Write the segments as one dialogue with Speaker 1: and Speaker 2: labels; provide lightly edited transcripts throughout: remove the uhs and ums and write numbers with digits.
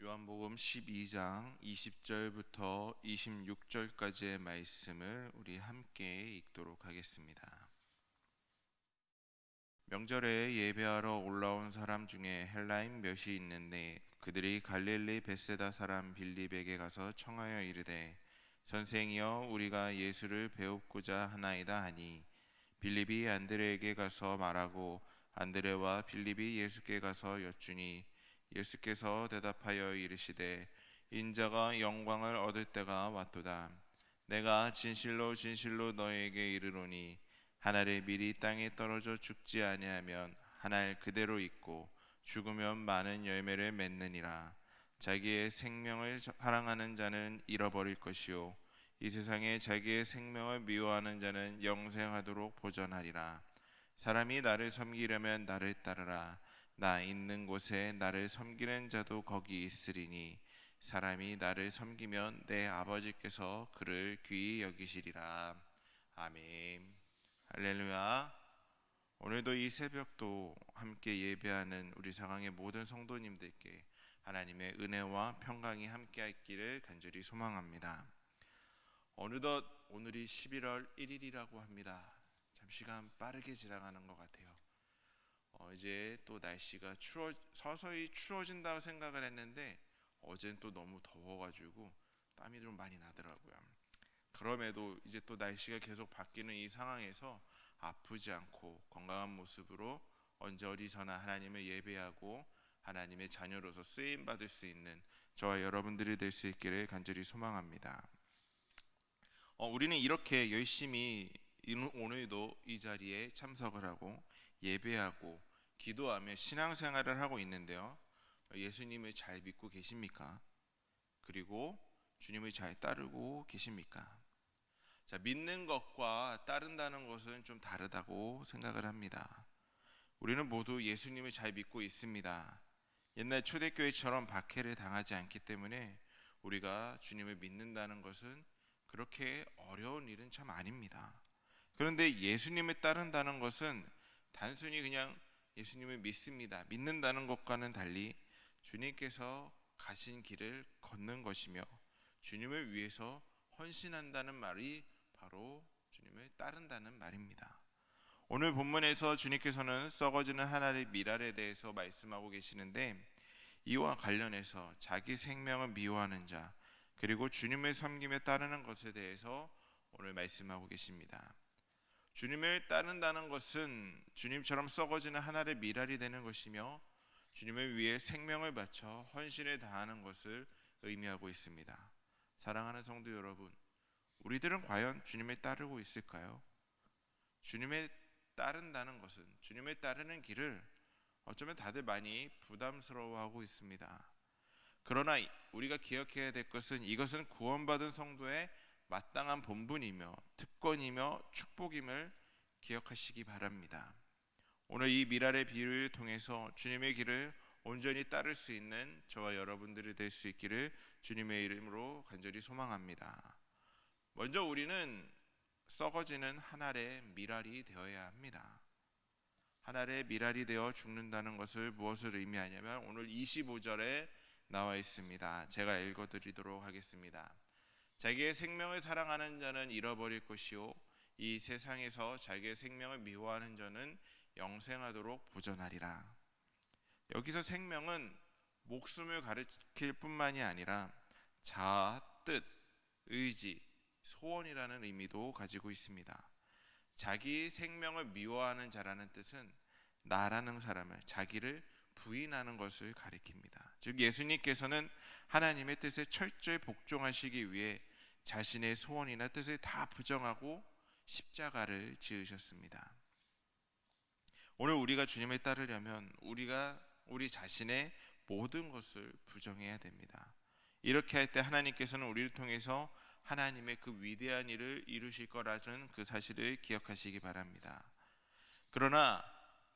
Speaker 1: 요한복음 12장 20절부터 26절까지의 말씀을 우리 함께 읽도록 하겠습니다. 명절에 예배하러 올라온 사람 중에 헬라인 몇이 있는데 그들이 갈릴리 벳세다 사람 빌립에게 가서 청하여 이르되 선생이여 우리가 예수를 배우고자 하나이다 하니 빌립이 안드레에게 가서 말하고 안드레와 빌립이 예수께 가서 여쭈니 예수께서 대답하여 이르시되 인자가 영광을 얻을 때가 왔도다. 내가 진실로 진실로 너에게 이르노니 한 알의 밀이 땅에 떨어져 죽지 아니하면 한 알 그대로 있고 죽으면 많은 열매를 맺느니라. 자기의 생명을 사랑하는 자는 잃어버릴 것이요 이 세상에 자기의 생명을 미워하는 자는 영생하도록 보전하리라. 사람이 나를 섬기려면 나를 따르라. 나 있는 곳에 나를 섬기는 자도 거기 있으리니 사람이 나를 섬기면 내 아버지께서 그를 귀히 여기시리라. 아멘. 할렐루야. 오늘도 이 새벽도 함께 예배하는 우리 사강의 모든 성도님들께 하나님의 은혜와 평강이 함께 있기를 간절히 소망합니다. 어느덧 오늘이 11월 1일이라고 합니다. 참 시간 빠르게 지나가는 것 같아요. 이제 또 날씨가 서서히 추워진다고 생각을 했는데 어제는 또 너무 더워가지고 땀이 좀 많이 나더라고요. 그럼에도 이제 또 날씨가 계속 바뀌는 이 상황에서 아프지 않고 건강한 모습으로 언제 어디서나 하나님을 예배하고 하나님의 자녀로서 쓰임 받을 수 있는 저와 여러분들이 될 수 있기를 간절히 소망합니다. 우리는 이렇게 열심히 오늘도 이 자리에 참석을 하고 예배하고 기도하며 신앙생활을 하고 있는데요. 예수님을 잘 믿고 계십니까? 그리고 주님을 잘 따르고 계십니까? 자, 믿는 것과 따른다는 것은 좀 다르다고 생각을 합니다. 우리는 모두 예수님을 잘 믿고 있습니다. 옛날 초대교회처럼 박해를 당하지 않기 때문에 우리가 주님을 믿는다는 것은 그렇게 어려운 일은 참 아닙니다. 그런데 예수님을 따른다는 것은 단순히 그냥 예수님을 믿습니다, 믿는다는 것과는 달리 주님께서 가신 길을 걷는 것이며 주님을 위해서 헌신한다는 말이 바로 주님을 따른다는 말입니다. 오늘 본문에서 주님께서는 썩어지는 한 알의 밀알에 대해서 말씀하고 계시는데 이와 관련해서 자기 생명을 미워하는 자 그리고 주님을 섬기며 따르는 것에 대해서 오늘 말씀하고 계십니다. 주님을 따른다는 것은 주님처럼 썩어지는 한 알의 밀알이 되는 것이며 주님을 위해 생명을 바쳐 헌신을 다하는 것을 의미하고 있습니다. 사랑하는 성도 여러분, 우리들은 과연 주님을 따르고 있을까요? 주님을 따른다는 것은, 주님을 따르는 길을 어쩌면 다들 많이 부담스러워하고 있습니다. 그러나 우리가 기억해야 될 것은 이것은 구원받은 성도의 마땅한 본분이며 특권이며 축복임을 기억하시기 바랍니다. 오늘 이 밀알의 비유를 통해서 주님의 길을 온전히 따를 수 있는 저와 여러분들이 될 수 있기를 주님의 이름으로 간절히 소망합니다. 먼저 우리는 썩어지는 한 알의 밀알이 되어야 합니다. 한 알의 밀알이 되어 죽는다는 것을 무엇을 의미하냐면 오늘 25절에 나와 있습니다. 제가 읽어드리도록 하겠습니다. 자기의 생명을 사랑하는 자는 잃어버릴 것이요 이 세상에서 자기의 생명을 미워하는 자는 영생하도록 보전하리라. 여기서 생명은 목숨을 가리킬 뿐만이 아니라 자아, 뜻, 의지, 소원이라는 의미도 가지고 있습니다. 자기 생명을 미워하는 자라는 뜻은 나라는 사람을, 자기를 부인하는 것을 가리킵니다. 즉 예수님께서는 하나님의 뜻에 철저히 복종하시기 위해 자신의 소원이나 뜻을 다 부정하고 십자가를 지으셨습니다. 오늘 우리가 주님을 따르려면 우리가 우리 자신의 모든 것을 부정해야 됩니다. 이렇게 할 때 하나님께서는 우리를 통해서 하나님의 그 위대한 일을 이루실 거라는 그 사실을 기억하시기 바랍니다. 그러나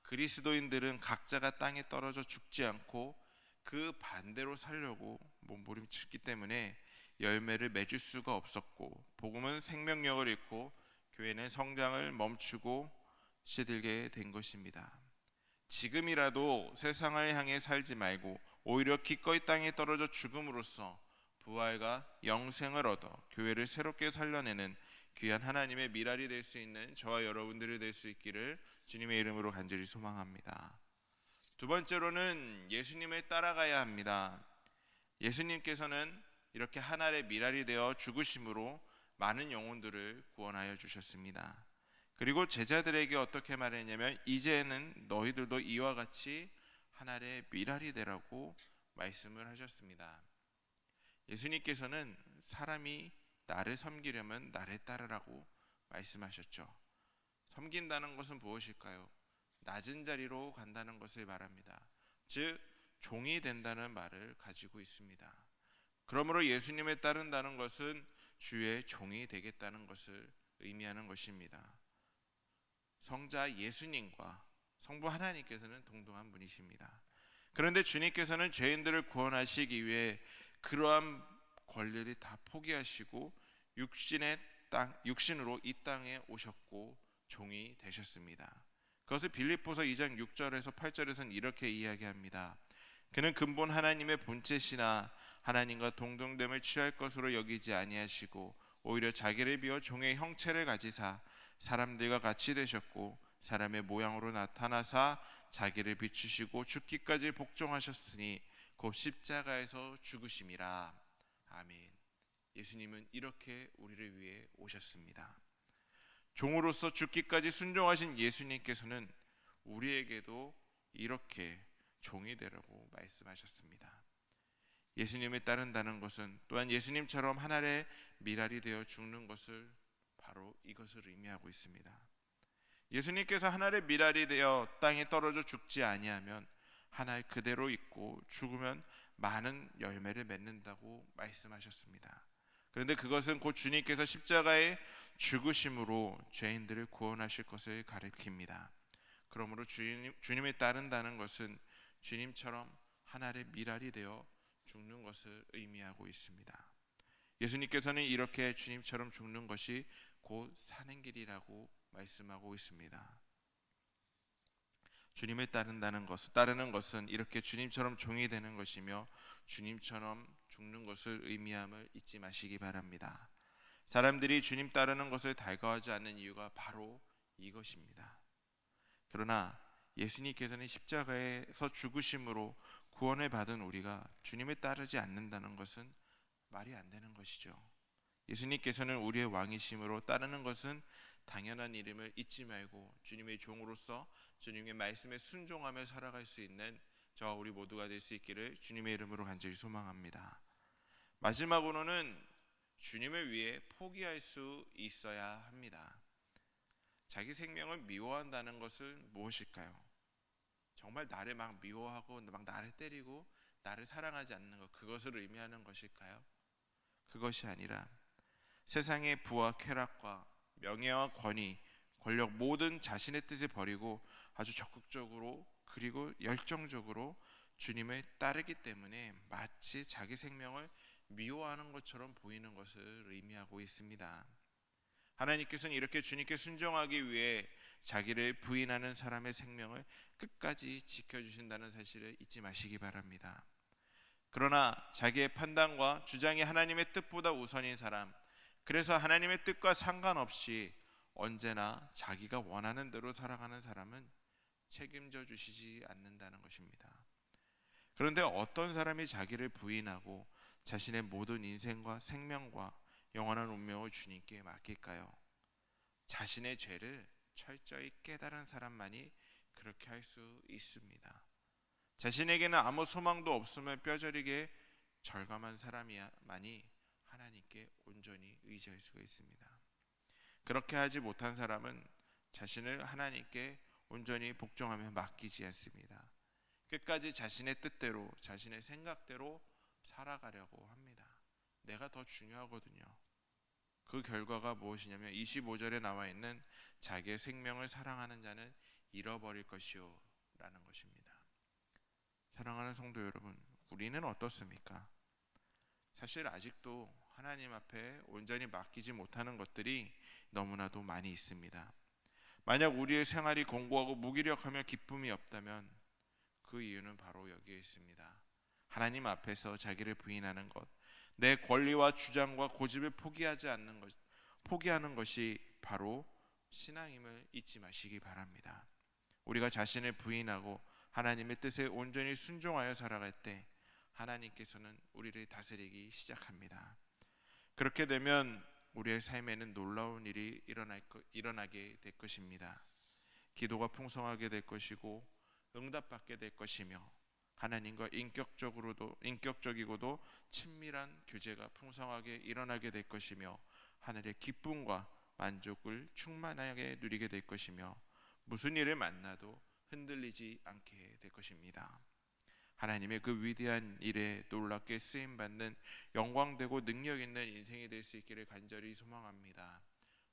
Speaker 1: 그리스도인들은 각자가 땅에 떨어져 죽지 않고 그 반대로 살려고 몸부림쳤기 때문에 열매를 맺을 수가 없었고 복음은 생명력을 잃고 교회는 성장을 멈추고 시들게 된 것입니다. 지금이라도 세상을 향해 살지 말고 오히려 기꺼이 땅에 떨어져 죽음으로써 부활과 영생을 얻어 교회를 새롭게 살려내는 귀한 하나님의 미랄이 될 수 있는 저와 여러분들이 될 수 있기를 주님의 이름으로 간절히 소망합니다. 두 번째로는 예수님을 따라가야 합니다. 예수님께서는 이렇게 하늘의 미랄이 되어 죽으심으로 많은 영혼들을 구원하여 주셨습니다. 그리고 제자들에게 어떻게 말했냐면 이제는 너희들도 이와 같이 하늘의 미랄이 되라고 말씀을 하셨습니다. 예수님께서는 사람이 나를 섬기려면 나를 따르라고 말씀하셨죠. 섬긴다는 것은 무엇일까요? 낮은 자리로 간다는 것을 말합니다. 즉 종이 된다는 말을 가지고 있습니다. 그러므로 예수님을 따른다는 것은 주의 종이 되겠다는 것을 의미하는 것입니다. 성자 예수님과 성부 하나님께서는 동등한 분이십니다. 그런데 주님께서는 죄인들을 구원하시기 위해 그러한 권리를 다 포기하시고 육신으로 이 땅에 오셨고 종이 되셨습니다. 그것을 빌립보서 2장 6절에서 8절에서는 이렇게 이야기합니다. 그는 근본 하나님의 본체시나 하나님과 동등됨을 취할 것으로 여기지 아니하시고 오히려 자기를 비워 종의 형체를 가지사 사람들과 같이 되셨고 사람의 모양으로 나타나사 자기를 비추시고 죽기까지 복종하셨으니 곧 십자가에서 죽으심이라. 아멘. 예수님은 이렇게 우리를 위해 오셨습니다. 종으로서 죽기까지 순종하신 예수님께서는 우리에게도 이렇게 종이 되라고 말씀하셨습니다. 예수님을 따른다는 것은 또한 예수님처럼 하늘의 미랄이 되어 죽는 것을 바로 이것을 의미하고 있습니다. 예수님께서 하늘의 미랄이 되어 땅에 떨어져 죽지 아니하면 하늘 그대로 있고 죽으면 많은 열매를 맺는다고 말씀하셨습니다. 그런데 그것은 곧 주님께서 십자가에 죽으심으로 죄인들을 구원하실 것을 가리킵니다. 그러므로 주님을 따른다는 것은 주님처럼 하늘의 미랄이 되어 죽는 것을 의미하고 있습니다. 예수님께서는 이렇게 주님처럼 죽는 것이 곧 사는 길이라고 말씀하고 있습니다. 주님을 따르는 것은 이렇게 주님처럼 종이 되는 것이며 주님처럼 죽는 것을 의미함을 잊지 마시기 바랍니다. 사람들이 주님 따르는 것을 달가워하지 않는 이유가 바로 이것입니다. 그러나 예수님께서는 십자가에서 죽으심으로 구원을 받은 우리가 주님을 따르지 않는다는 것은 말이 안 되는 것이죠. 예수님께서는 우리의 왕이심으로 따르는 것은 당연한 일임을 잊지 말고 주님의 종으로서 주님의 말씀에 순종하며 살아갈 수 있는 저와 우리 모두가 될 수 있기를 주님의 이름으로 간절히 소망합니다. 마지막으로는 주님을 위해 포기할 수 있어야 합니다. 자기 생명을 미워한다는 것은 무엇일까요? 정말 나를 막 미워하고 막 나를 때리고 나를 사랑하지 않는 것, 그것을 의미하는 것일까요? 그것이 아니라 세상의 부와 쾌락과 명예와 권위, 권력 모든 자신의 뜻을 버리고 아주 적극적으로 그리고 열정적으로 주님을 따르기 때문에 마치 자기 생명을 미워하는 것처럼 보이는 것을 의미하고 있습니다. 하나님께서는 이렇게 주님께 순종하기 위해 자기를 부인하는 사람의 생명을 끝까지 지켜주신다는 사실을 잊지 마시기 바랍니다. 그러나 자기의 판단과 주장이 하나님의 뜻보다 우선인 사람, 그래서 하나님의 뜻과 상관없이 언제나 자기가 원하는 대로 살아가는 사람은 책임져 주시지 않는다는 것입니다. 그런데 어떤 사람이 자기를 부인하고 자신의 모든 인생과 생명과 영원한 운명을 주님께 맡길까요? 자신의 죄를 철저히 깨달은 사람만이 그렇게 할 수 있습니다. 자신에게는 아무 소망도 없음을 뼈저리게 절감한 사람만이 하나님께 온전히 의지할 수가 있습니다. 그렇게 하지 못한 사람은 자신을 하나님께 온전히 복종하며 맡기지 않습니다. 끝까지 자신의 뜻대로, 자신의 생각대로 살아가려고 합니다. 내가 더 중요하거든요. 그 결과가 무엇이냐면 25절에 나와 있는 자기의 생명을 사랑하는 자는 잃어버릴 것이요 라는 것입니다. 사랑하는 성도 여러분, 우리는 어떻습니까? 사실 아직도 하나님 앞에 온전히 맡기지 못하는 것들이 너무나도 많이 있습니다. 만약 우리의 생활이 공고하고 무기력하며 기쁨이 없다면 그 이유는 바로 여기에 있습니다. 하나님 앞에서 자기를 부인하는 것, 내 권리와 주장과 고집을 포기하는 것이 바로 신앙임을 잊지 마시기 바랍니다. 우리가 자신을 부인하고 하나님의 뜻에 온전히 순종하여 살아갈 때 하나님께서는 우리를 다스리기 시작합니다. 그렇게 되면 우리의 삶에는 놀라운 일이 일어나게 될 것입니다. 기도가 풍성하게 될 것이고 응답받게 될 것이며 하나님과 인격적이고도 친밀한 교제가 풍성하게 일어나게 될 것이며 하늘의 기쁨과 만족을 충만하게 누리게 될 것이며 무슨 일을 만나도 흔들리지 않게 될 것입니다. 하나님의 그 위대한 일에 놀랍게 쓰임받는 영광되고 능력 있는 인생이 될 수 있기를 간절히 소망합니다.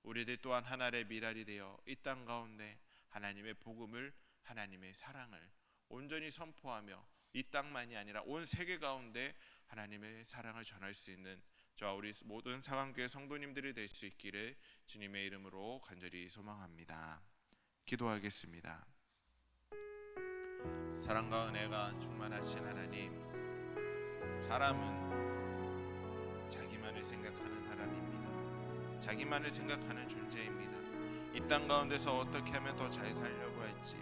Speaker 1: 우리들 또한 하나님의 미랄이 되어 이 땅 가운데 하나님의 복음을, 하나님의 사랑을 온전히 선포하며 이 땅만이 아니라 온 세계 가운데 하나님의 사랑을 전할 수 있는 저와 우리 모든 사랑교회 성도님들이 될 수 있기를 주님의 이름으로 간절히 소망합니다. 기도하겠습니다. 사랑과 은혜가 충만하신 하나님, 사람은 자기만을 생각하는 사람입니다. 자기만을 생각하는 존재입니다. 이 땅 가운데서 어떻게 하면 더 잘 살려고 할지,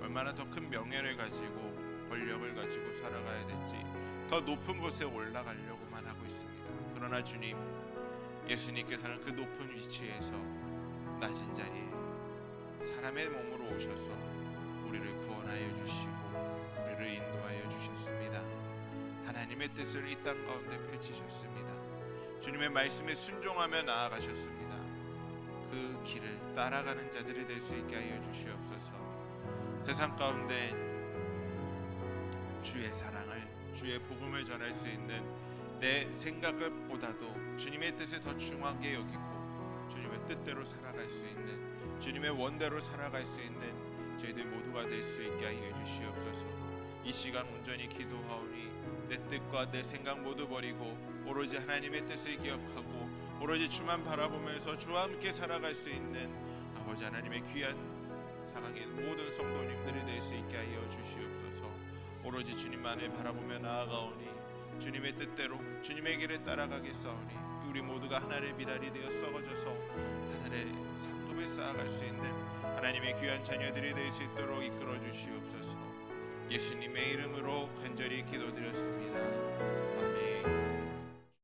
Speaker 1: 얼마나 더 큰 명예를 가지고 권력을 가지고 살아가야 될지, 더 높은 곳에 올라가려고만 하고 있습니다. 그러나 주님, 예수님께서는 그 높은 위치에서 낮은 자리에 사람의 몸으로 오셔서 우리를 구원하여 주시고 우리를 인도하여 주셨습니다. 하나님의 뜻을 이 땅 가운데 펼치셨습니다. 주님의 말씀에 순종하며 나아가셨습니다. 그 길을 따라가는 자들이 될 수 있게 하여 주시옵소서. 세상 가운데 주의 사랑을, 주의 복음을 전할 수 있는 내 생각보다도 주님의 뜻에 더 중하게 여기고 주님의 뜻대로 살아갈 수 있는, 주님의 원대로 살아갈 수 있는 저희들 모두가 될 수 있게 하여 주시옵소서. 이 시간 온전히 기도하오니 내 뜻과 내 생각 모두 버리고 오로지 하나님의 뜻을 기억하고 오로지 주만 바라보면서 주와 함께 살아갈 수 있는 아버지 하나님의 귀한 사랑의 모든 성도님들이 될 수 있게 하여 주시옵소서. 오로지 주님만을 바라보며 나아가오니 주님의 뜻대로 주님의 길을 따라가겠사오니 우리 모두가 하나님의 미랄이 되어 썩어져서 하늘의 상급을 쌓아갈 수 있는 하나님의 귀한 자녀들이 될 수 있도록 이끌어 주시옵소서. 예수님의 이름으로 간절히 기도드렸습니다. 아멘.